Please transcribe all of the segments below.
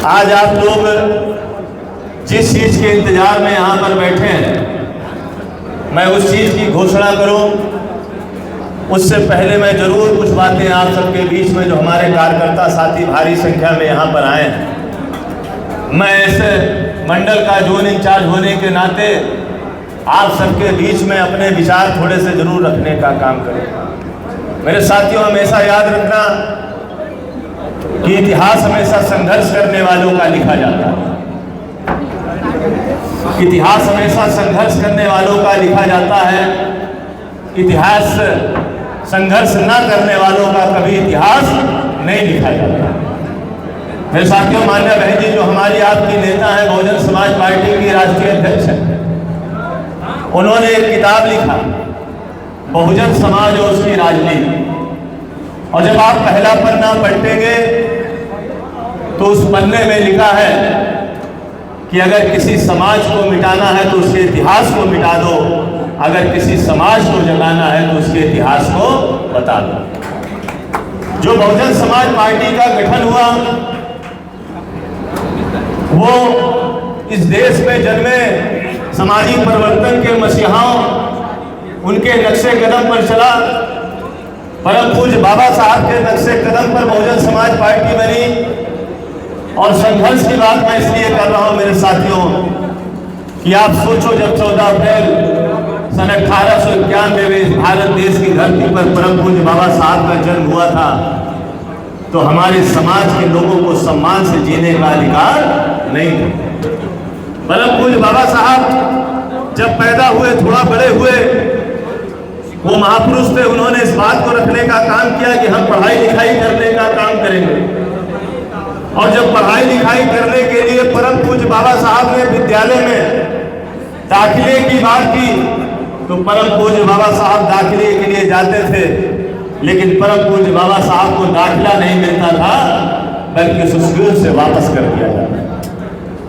आज आप लोग जिस चीज़ के इंतजार में यहाँ पर बैठे हैं, मैं उस चीज़ की घोषणा करूँ उससे पहले मैं ज़रूर कुछ बातें आप सबके बीच में, जो हमारे कार्यकर्ता साथी भारी संख्या में यहाँ पर आए हैं, मैं ऐसे मंडल का जोन इंचार्ज होने के नाते आप सबके बीच में अपने विचार थोड़े से ज़रूर रखने का काम करें। मेरे साथियों, हमेशा याद रखना कि इतिहास हमेशा संघर्ष करने वालों का लिखा जाता है। इतिहास हमेशा संघर्ष करने वालों का लिखा जाता है। इतिहास संघर्ष न करने वालों का कभी इतिहास नहीं लिखा जाता। मेरे साथियों, मान्य बहन जी जो हमारी आपकी नेता है, बहुजन समाज पार्टी की राष्ट्रीय अध्यक्ष है, उन्होंने एक किताब लिखा, बहुजन समाज और उसकी राजनीति। और जब आप पहला पन्ना पलटेंगे तो उस पन्ने में लिखा है कि अगर किसी समाज को मिटाना है तो उसके इतिहास को मिटा दो, अगर किसी समाज को जगाना है तो उसके इतिहास को बता दो। जो बहुजन समाज पार्टी का गठन हुआ, वो इस देश में जन्मे सामाजिक परिवर्तन के मसीहाओं, उनके नक्शे कदम पर चला। परम पूज्य बाबा साहब के नक्शे कदम पर बहुजन समाज पार्टी बनी। और संघर्ष की बात मैं इसलिए कर रहा हूं मेरे साथियों कि आप सोचो, जब 14 अप्रैल सन 1891 में इस भारत देश की धरती पर परम पूज्य बाबा साहब का जन्म हुआ था, तो हमारे समाज के लोगों को सम्मान से जीने का अधिकार नहीं था। परम पूज्य बाबा साहब जब पैदा हुए, थोड़ा बड़े हुए, वो महापुरुष थे। उन्होंने इस बात को रखने का काम किया कि हम पढ़ाई लिखाई करने का काम करेंगे। और जब पढ़ाई लिखाई करने के लिए परम पूज्य बाबा साहब ने विद्यालय में दाखिले की बात की, तो परम पूज्य बाबा साहब दाखिले के लिए जाते थे, लेकिन परम पूज्य बाबा साहब को दाखिला नहीं मिलता था, बल्कि स्कूल से वापस कर दिया जाता।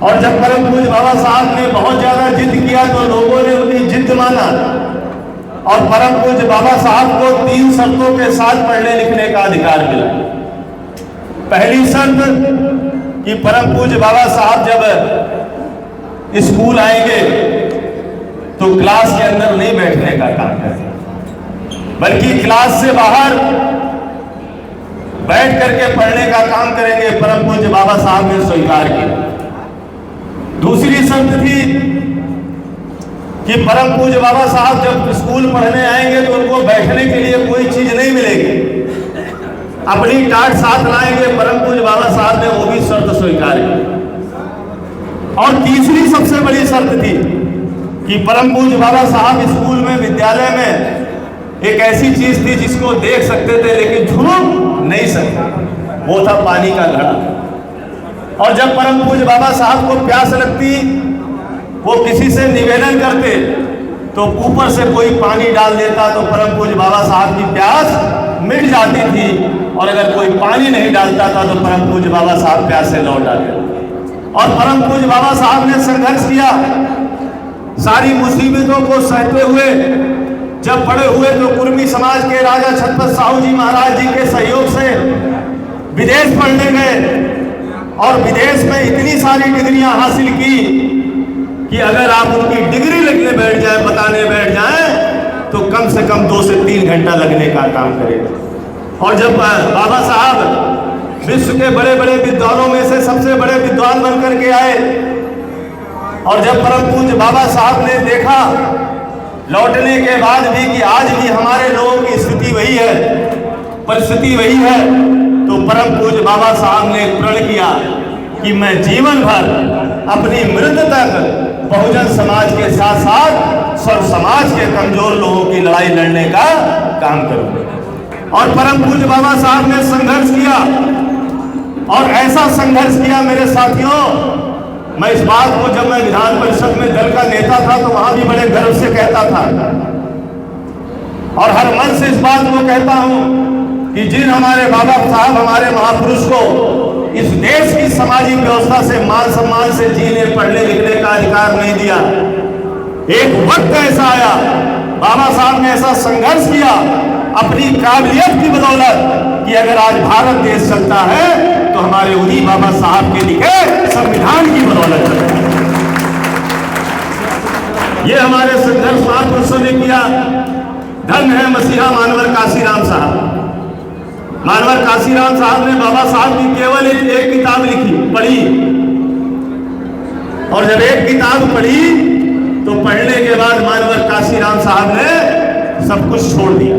और जब परम पूज्य बाबा साहब ने बहुत ज्यादा जिद किया तो लोगों ने उनकी जिद माना और परम पूज्य बाबा साहब को 3 शर्तों के साथ पढ़ने लिखने का अधिकार मिला। पहली शर्त कि परम पूज्य बाबा साहब जब स्कूल आएंगे तो क्लास के अंदर नहीं बैठने का काम करेंगे, बल्कि क्लास से बाहर बैठ करके पढ़ने का काम करेंगे। परम पूज्य बाबा साहब ने स्वीकार किया। दूसरी शर्त थी कि परम पूज्य बाबा साहब जब स्कूल पढ़ने आएंगे तो उनको बैठने के लिए कोई चीज नहीं मिलेगी, अपनी टाट साथ लाएंगे। परम पूज्य बाबा साहब ने वो भी शर्त स्वीकार की। और तीसरी सबसे बड़ी शर्त थी कि परम पूज्य बाबा साहब स्कूल में, विद्यालय में एक ऐसी चीज थी जिसको देख सकते थे लेकिन छू नहीं सकते, वो था पानी का घड़ा। और जब परम पूज्य बाबा साहब को प्यास लगती, वो किसी से निवेदन करते तो ऊपर से कोई पानी डाल देता, तो परम पूज्य बाबा साहब की प्यास मिट जाती थी। और अगर कोई पानी नहीं डालता था तो परम पूज्य बाबा साहब प्यास से लौट आते। और परम पूज्य बाबा साहब ने संघर्ष किया, सारी मुसीबतों को सहते हुए जब बड़े हुए तो कुर्मी समाज के राजा छत्रपति साहू जी महाराज जी के सहयोग से विदेश पढ़ने गए। और विदेश में इतनी सारी डिग्रियां हासिल की कि अगर आप उनकी डिग्री लिखने बैठ जाए, बताने बैठ जाए, तो कम से कम 2 से 3 घंटा लगने का काम करेगा। और जब बाबा साहब विश्व के बड़े बड़े विद्वानों में से सबसे बड़े विद्वान बनकर के आए, और जब परम पूज्य बाबा साहब ने देखा लौटने के बाद भी कि आज भी हमारे लोगों की स्थिति वही है, परिस्थिति वही है, तो परम पूज्य बाबा साहब ने प्रण किया कि मैं जीवन भर अपनी मृत्यु तक बहुजन समाज के साथ साथ सर्व समाज के कमजोर लोगों की लड़ाई लड़ने का काम करूंगा। और परम पूज्य बाबा साहब ने संघर्ष किया, और ऐसा संघर्ष किया मेरे साथियों, मैं इस बात को जब मैं विधान परिषद में दल का नेता था तो वहां भी बड़े गर्व से कहता था, और हर मन से इस बात को कहता हूं कि जिन हमारे बाबा साहब, हमारे महापुरुष को इस देश की सामाजिक व्यवस्था से मान सम्मान से जीने, पढ़ने लिखने का अधिकार नहीं दिया, एक वक्त ऐसा आया, बाबा साहब ने ऐसा संघर्ष किया अपनी काबिलियत की बदौलत कि अगर आज भारत देश चलता है तो हमारे उन्हीं बाबा साहब के लिखे ये हमारे संघर्ष महापुरुषों ने किया। धन्य है मसीहा मानवर काशीराम साहब। मानवर काशीराम साहब ने बाबा साहब की केवल एक किताब लिखी, पढ़ी, और जब एक किताब पढ़ी तो पढ़ने के बाद मानवर काशीराम साहब ने सब कुछ छोड़ दिया।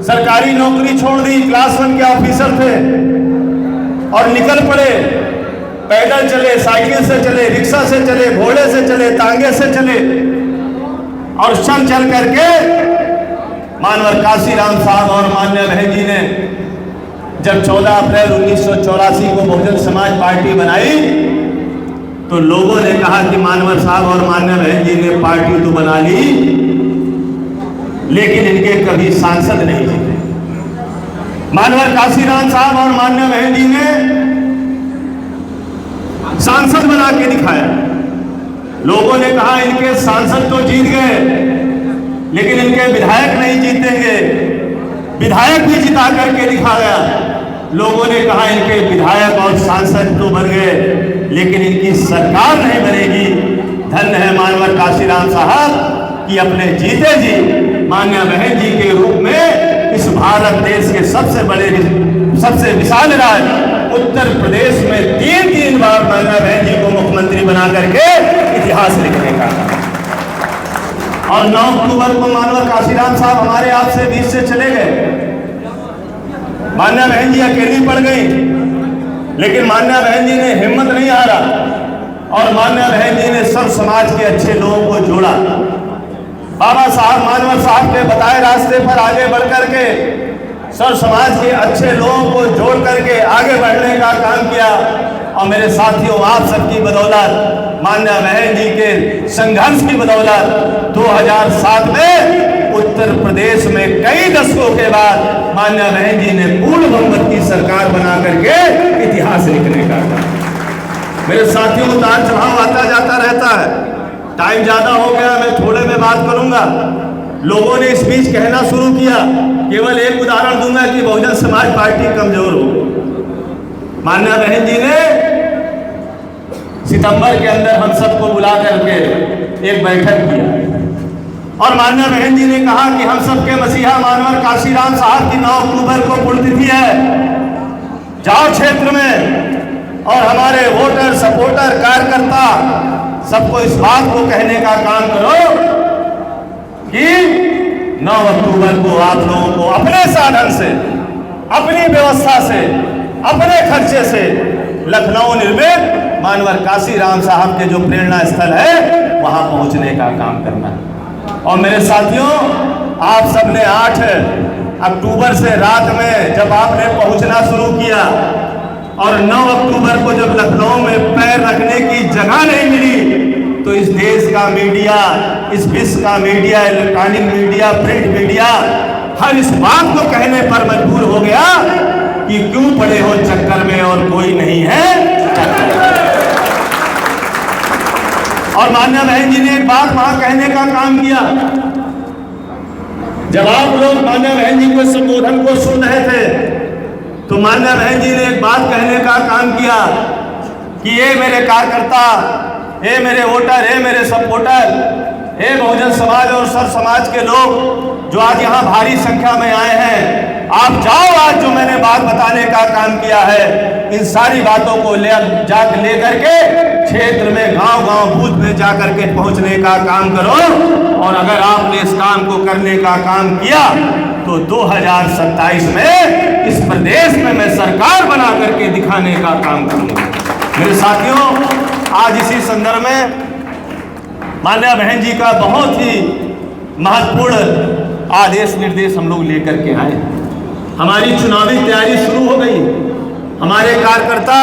सरकारी नौकरी छोड़ दी, क्लास 1 के ऑफिसर थे, और निकल पड़े। पैदल चले, साइकिल से चले, रिक्शा से चले, घोड़े से चले, तांगे से चले, और चल करके मानवर काशीराम साहब और मान्य बहन जी ने जब 14 अप्रैल 1984 को बहुजन समाज पार्टी बनाई तो लोगों ने कहा कि मानवर साहब और मान्य बहन जी ने पार्टी तो बना ली, लेकिन इनके कभी सांसद नहीं जीते। मानवर काशीराम साहब और मान्य बहन जी ने सांसद बना के दिखाया। लोगों ने कहा इनके सांसद तो जीत गए, लेकिन इनके विधायक नहीं जीतेंगे। विधायक भी जिता करके दिखा गया। लोगों ने कहा इनके विधायक और सांसद तो बन गए, लेकिन इनकी सरकार नहीं बनेगी। धन्य है मानवर काशीराम साहब कि अपने जीते जी मान्य बहन जी के रूप में इस भारत देश के सबसे विशाल राज्य उत्तर प्रदेश में 3 बार मान्य बहन जी को मुख्यमंत्री बना करके इतिहास लिखने का। और 9 अक्टूबर को मानवर काशीराम साहब हमारे आप से बीच से चले गए। मान्य बहन जी अकेली पड़ गई, लेकिन मान्य बहन जी ने हिम्मत नहीं हारा, और मान्य बहन जी ने सब समाज के अच्छे लोगों को जोड़ा। बाबा साहब मानवर साहब के बताए रास्ते पर आगे बढ़ करके सब समाज के अच्छे लोगों को जोड़ करके आगे बढ़ने का काम किया। और मेरे साथियों, आप सबकी बदौलत, मान्य बहन जी के संघर्ष की बदौलत 2007 में उत्तर प्रदेश में कई दशकों के बाद मान्य बहन जी ने पूर्ण बहुमत की सरकार बना करके इतिहास लिखने का काम। मेरे साथियों, उतार चढ़ाव आता जाता रहता है। टाइम ज्यादा हो गया, मैं थोड़े में बात करूंगा। लोगों ने इस बीच कहना शुरू किया, केवल एक उदाहरण दूंगा कि बहुजन समाज पार्टी कमजोर हो गई। मान्य बहन जी ने सितंबर के अंदर हम सबको बुला करके एक बैठक किया, और मान्य बहन जी ने कहा कि हम सबके मसीहा मानवर काशीराम साहब की 9 अक्टूबर को पुण्यतिथि है। जाओ क्षेत्र में और हमारे वोटर, सपोर्टर, कार्यकर्ता सबको इस बात को कहने का काम करो कि 9 अक्टूबर को आप लोगों को अपने साधन से, अपनी व्यवस्था से, अपने खर्चे से लखनऊ निर्मित मानवर काशीराम साहब के जो प्रेरणा स्थल है वहां पहुंचने का काम करना है। और मेरे साथियों, आप सबने 8 अक्टूबर से रात में जब आपने पहुंचना शुरू किया और 9 अक्टूबर को जब लखनऊ में पैर रखने की जगह नहीं मिली, तो इस देश का मीडिया, इस विश्व का media, electronic media, print media हर इस बात को कहने पर मजबूर हो गया कि क्यों पड़े हो चक्कर में और कोई नहीं है। और मान्य बहन जी ने एक बात वहां कहने का काम किया। जब आप लोग मान्य बहन जी के संबोधन को सुन रहे थे तो मान्य बहन जी ने एक बात कहने का काम किया कि ये मेरे कार्यकर्ता, ये मेरे वोटर, ये मेरे सपोर्टर, ये बहुजन समाज और सर समाज के लोग जो आज यहाँ भारी संख्या में आए हैं, आप जाओ, आज जो मैंने बात बताने का काम किया है इन सारी बातों को ले करके क्षेत्र में गांव-गांव बूथ में जा करके पहुंचने का काम करो। और अगर आपने इस काम को करने का काम किया तो 2027 में इस प्रदेश में मैं सरकार बना करके दिखाने का काम करूंगा। मेरे साथियों, आज इसी संदर्भ में मान्य बहन जी का बहुत ही महत्वपूर्ण आदेश निर्देश हम लोग लेकर के आए। हमारी चुनावी तैयारी शुरू हो गई। हमारे कार्यकर्ता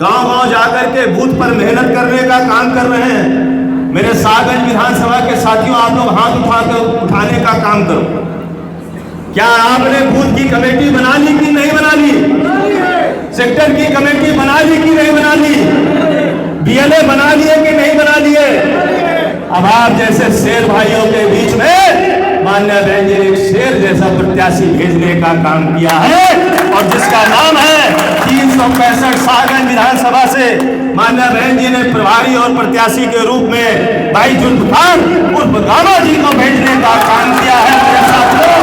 गांव-गांव जाकर के बूथ पर मेहनत करने का काम कर रहे हैं। मेरे सागंज विधानसभा के साथियों, आप लोग हाथ उठाने का काम करो। क्या आपने बूथ की कमेटी बना ली कि नहीं बना ली? सेक्टर की कमेटी बना ली कि नहीं बना ली? बीएलए बना लिए कि नहीं बना लिए? अब आप जैसे शेर भाइयों के बीच में मान्य बहन जी ने एक शेर जैसा प्रत्याशी भेजने का काम किया है, और जिसका नाम है 3 1965 साहगंज विधानसभा से माननीय बहन जी ने प्रभारी और प्रत्याशी के रूप में भाई जुल्फकार उर्फ गामा जी को भेजने का काम किया है। मेरे साथियों,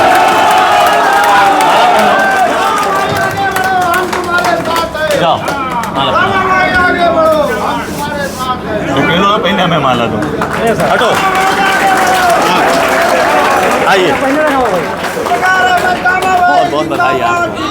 पहले मैं माला दूं, हटो, आइए, बहुत बहुत बधाई आपको।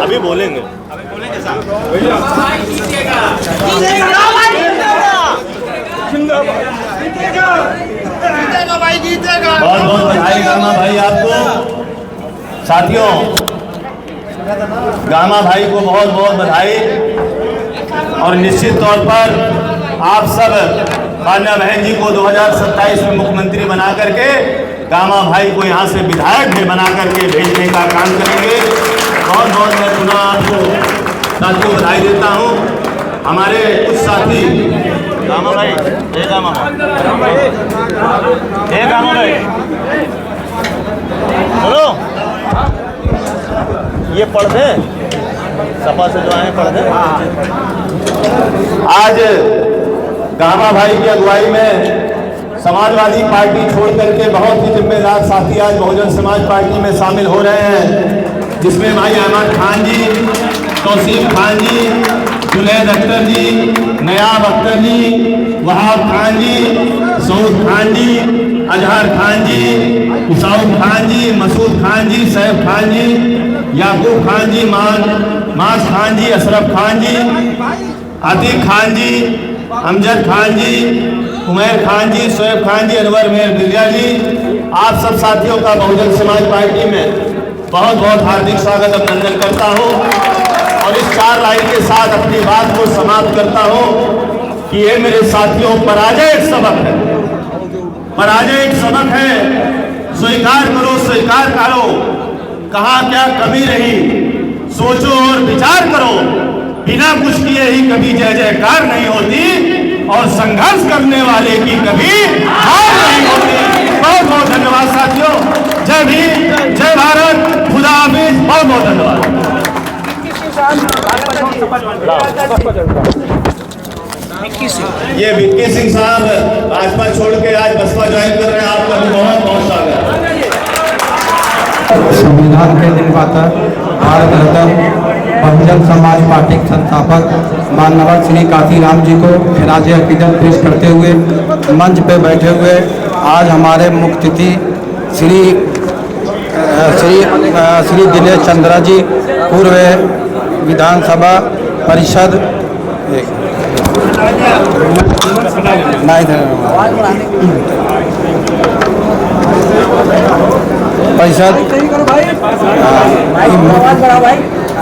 अभी बोलेंगे बहुत बहुत बधाई गामा भाई आपको। साथियों, गामा भाई को बहुत बहुत बधाई। और निश्चित तौर पर आप सब माननीय बहन जी को 2027 में मुख्यमंत्री बना करके गामा भाई को यहाँ से विधायक भी बना करके भेजने का काम करेंगे। बहुत बहुत मैं पुनः आपको साथियों बधाई देता हूँ। हमारे कुछ साथी गामा भाई, जय गामा भाई, जय गामा भाई, बोलो, ये पढ़ दे, सपा से जो आए पढ़ दे। आज गामा भाई की अगुवाई में समाजवादी पार्टी छोड़ करके बहुत ही जिम्मेदार साथी आज बहुजन समाज पार्टी में शामिल हो रहे हैं, जिसमें भाई अहमद खान जी, तौसीफ खान जी, जुनैद अख्तर जी, नयाब अख्तर जी, वहाब खान जी, सऊद खान जी, अजहर खान जी, इसाउद खान जी, मसूद खान जी, सैफ खान जी, याकूब खान जी, मास खान जी, अशरफ खान जी, आतिक खान जी, अमजद खान जी, उमैर खान जी, शोएब खान जी, अनवर मेहर बिलिया जी, आप सब साथियों का बहुजन समाज पार्टी में बहुत बहुत हार्दिक स्वागत अभिनंदन करता हूँ। और इस 4 लाइन के साथ अपनी बात को समाप्त करता हूँ कि ये मेरे साथियों पराजय एक सबक है, पराजय एक सबक है। स्वीकार करो, स्वीकार करो, कहाँ क्या कमी रही, सोचो और विचार करो। बिना कुछ किए ही कभी जय जयकार नहीं होती और संघर्ष करने वाले की कभी हार नहीं होती। बहुत बहुत धन्यवाद साथियों। जय भीम, जय भारत, खुदा हाफिज, बहुत बहुत धन्यवाद। ये विक्की सिंह साहब भाजपा छोड़ के आज बसपा ज्वाइन कर रहे हैं, आपका भी बहुत बहुत स्वागत है। संविधान के निर्माता भारत रत्न बहुजन समाज पार्टी के संस्थापक माननीय श्री काशीराम जी को खिराज अकीदत पेश करते हुए मंच पे बैठे हुए आज हमारे मुख्य अतिथि श्री दिनेश चंद्रा जी, पूर्व विधानसभा परिषद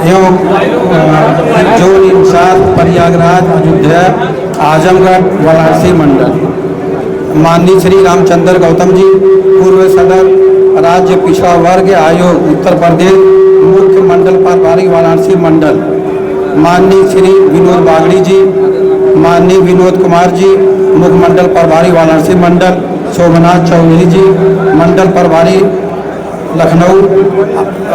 एवं जोन इंचार्ज प्रयागराज, अयोध्या, आजमगढ़, वाराणसी मंडल, माननीय श्री रामचंद्र गौतम जी, पूर्व सदर राज्य पिछड़ा वर्ग आयोग उत्तर प्रदेश, मुख्य मंडल प्रभारी वाराणसी मंडल, माननीय श्री विनोद बागड़ी जी, माननीय विनोद कुमार जी, मुख्य मंडल प्रभारी वाराणसी मंडल, शोभनाथ चौधरी जी, मंडल प्रभारी लखनऊ,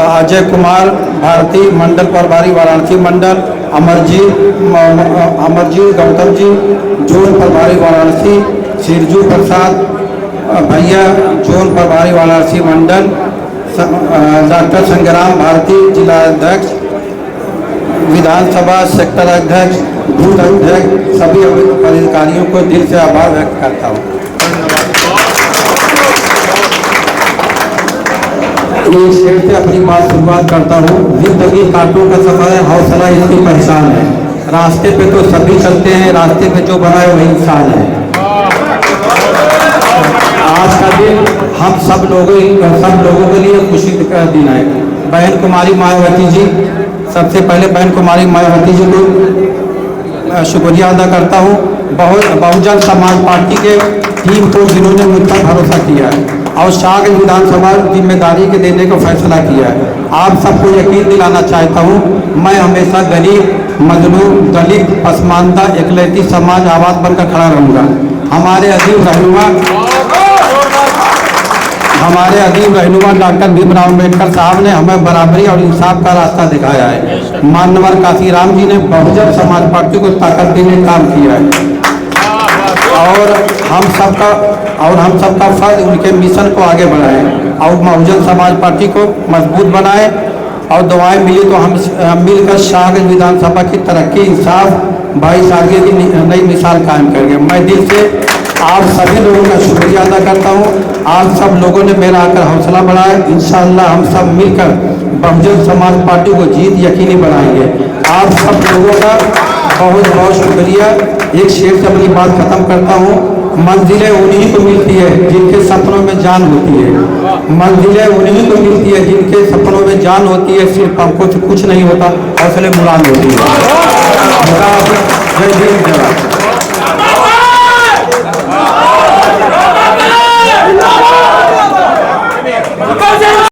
अजय कुमार भारती, मंडल प्रभारी वाराणसी मंडल, अमरजीत गौतम जी, जोन प्रभारी वाराणसी, सिरजू प्रसाद भैया, जोन प्रभारी वाराणसी मंडल, डॉक्टर संग्राम भारती, जिला अध्यक्ष, विधानसभा सेक्टर अध्यक्ष, बूथ अध्यक्ष, सभी पदाधिकारियों को दिल से आभार व्यक्त करता हूँ। एक शेर से अपनी बात शुरुआत करता हूँ। जिंदगी कांटों का सफर है, हौसला इसकी पहचान है। रास्ते पे तो सभी चलते हैं, रास्ते पे जो बना है वही इंसान है। आज का दिन हम सब लोगों के लिए खुशी का दिन है। बहन कुमारी मायावती जी, सबसे पहले बहन कुमारी मायावती जी को शुक्रिया अदा करता हूँ। बहुजन समाज पार्टी के टीम को जिन्होंने मुझ पर भरोसा किया है। और शाह विधानसभा जिम्मेदारी के देने का फैसला किया है। आप सबको यकीन दिलाना चाहता हूँ, मैं हमेशा गरीब, मजलूम, दलित, पसमानदा, इकलौती समाज आवाज बनकर खड़ा रहूँगा। हमारे अजीम रहनुमा डॉक्टर भीमराव अम्बेडकर साहब ने हमें बराबरी और इंसाफ का रास्ता दिखाया है। मान्यवर काशीराम जी ने बहुजन समाज पार्टी को ताकत देने का काम किया है और हम सबका फर्ज उनके मिशन को आगे बढ़ाएं और बहुजन समाज पार्टी को मजबूत बनाएं और दुआएं मिली तो हम मिलकर शाहगंज विधानसभा की तरक्की, इंसाफ, भाईचारे की नई मिसाल कायम करेंगे। मैं दिल से आप सभी लोगों का शुक्रिया अदा करता हूँ। आप सब लोगों ने मेरा आकर हौसला बढ़ाया। इंशाअल्लाह हम सब मिलकर बहुजन समाज पार्टी को जीत यकीनी बनाएंगे। आप सब लोगों का बहुत बहुत शुक्रिया। एक शेर से अपनी बात खत्म करता हूँ, मंजिलें उन्हीं को मिलती है जिनके सपनों में जान होती है। मंजिलें उन्हीं को मिलती है जिनके सपनों में जान होती है। सिर्फ हमको कुछ नहीं होता, हौसले बुलंद होती है।